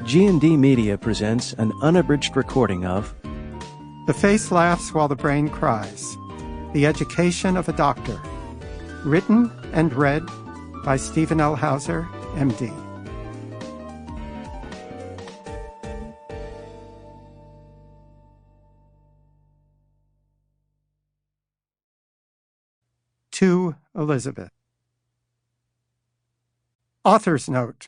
G&D Media presents an unabridged recording of The Face Laughs While the Brain Cries, The Education of a Doctor, written and read by Stephen L. Hauser, M.D. To Elizabeth. Author's Note.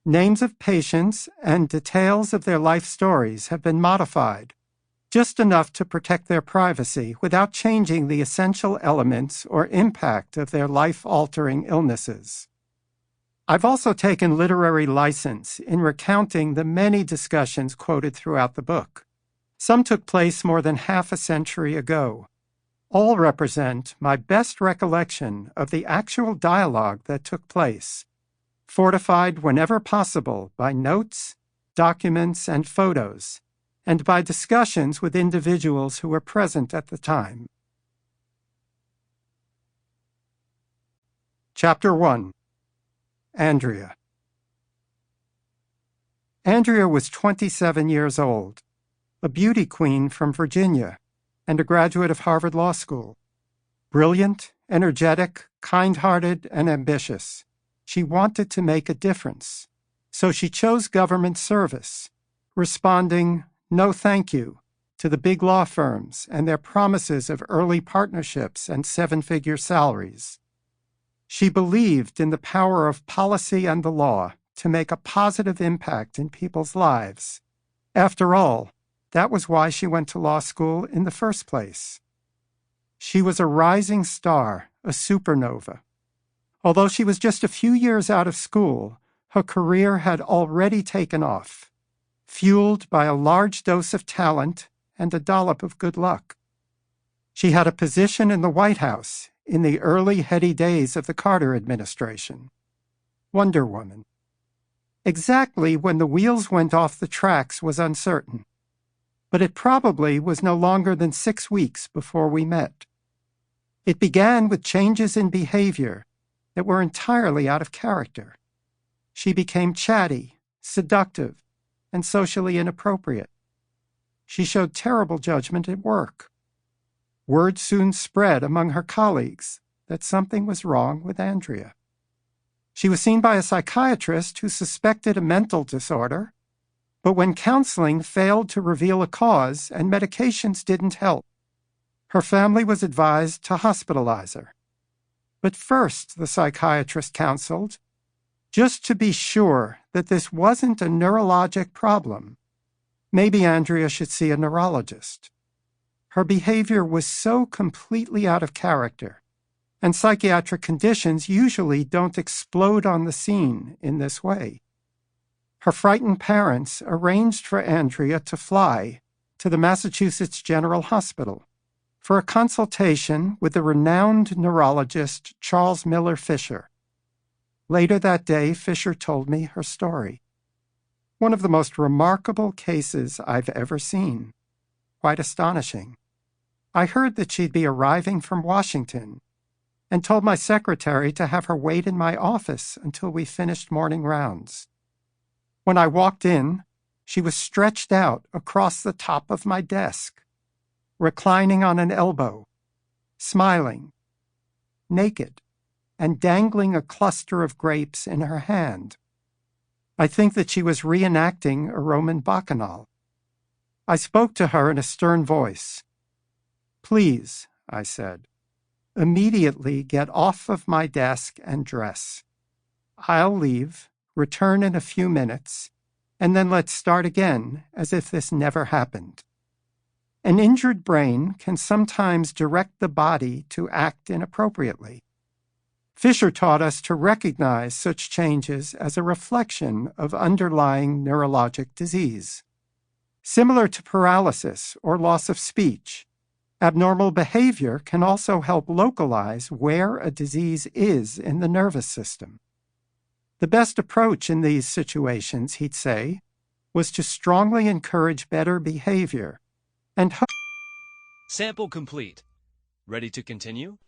Names of patients and details of their life stories have been modified, just enough to protect their privacy without changing the essential elements or impact of their life-altering illnesses. I've also taken literary license in recounting the many discussions quoted throughout the book. Some took place more than half a century ago. All represent my best recollection of the actual dialogue that took place, fortified whenever possible by notes, documents, and photos, and by discussions with individuals who were present at the time. Chapter 1. Andrea. Andrea was 27 years old, a beauty queen from Virginia, and a graduate of Harvard Law School. Brilliant, energetic, kind-hearted, and ambitious, she wanted to make a difference. So she chose government service, responding, "No thank you," to the big law firms and their promises of early partnerships and seven-figure salaries. She believed in the power of policy and the law to make a positive impact in people's lives. After all, that was why she went to law school in the first place. She was a rising star, a supernova. Although she was just a few years out of school, her career had already taken off, fueled by a large dose of talent and a dollop of good luck. She had a position in the White House in the early heady days of the Carter administration. Wonder Woman. Exactly when the wheels went off the tracks was uncertain, but it probably was no longer than 6 weeks before we met. It began with changes in behavior that were entirely out of character. She became chatty, seductive, and socially inappropriate. She showed terrible judgment at work. Word soon spread among her colleagues that something was wrong with Andrea. She was seen by a psychiatrist who suspected a mental disorder, but when counseling failed to reveal a cause and medications didn't help, her family was advised to hospitalize her. But first, the psychiatrist counseled, just to be sure that this wasn't a neurologic problem, maybe Andrea should see a neurologist. Her behavior was so completely out of character, and psychiatric conditions usually don't explode on the scene in this way. Her frightened parents arranged for Andrea to fly to the Massachusetts General Hospital for a consultation with the renowned neurologist Charles Miller Fisher. Later that day, Fisher told me her story. One of the most remarkable cases I've ever seen. Quite astonishing. I heard that she'd be arriving from Washington and told my secretary to have her wait in my office until we finished morning rounds. When I walked in, she was stretched out across the top of my desk, reclining on an elbow, smiling, naked, and dangling a cluster of grapes in her hand. I think that she was reenacting a Roman bacchanal. I spoke to her in a stern voice. "Please," I said, "immediately get off of my desk and dress. I'll leave, return in a few minutes, and then let's start again as if this never happened." An injured brain can sometimes direct the body to act inappropriately. Fisher taught us to recognize such changes as a reflection of underlying neurologic disease. Similar to paralysis or loss of speech, abnormal behavior can also help localize where a disease is in the nervous system. The best approach in these situations, he'd say, was to strongly encourage better behavior and Sample complete. Ready to continue?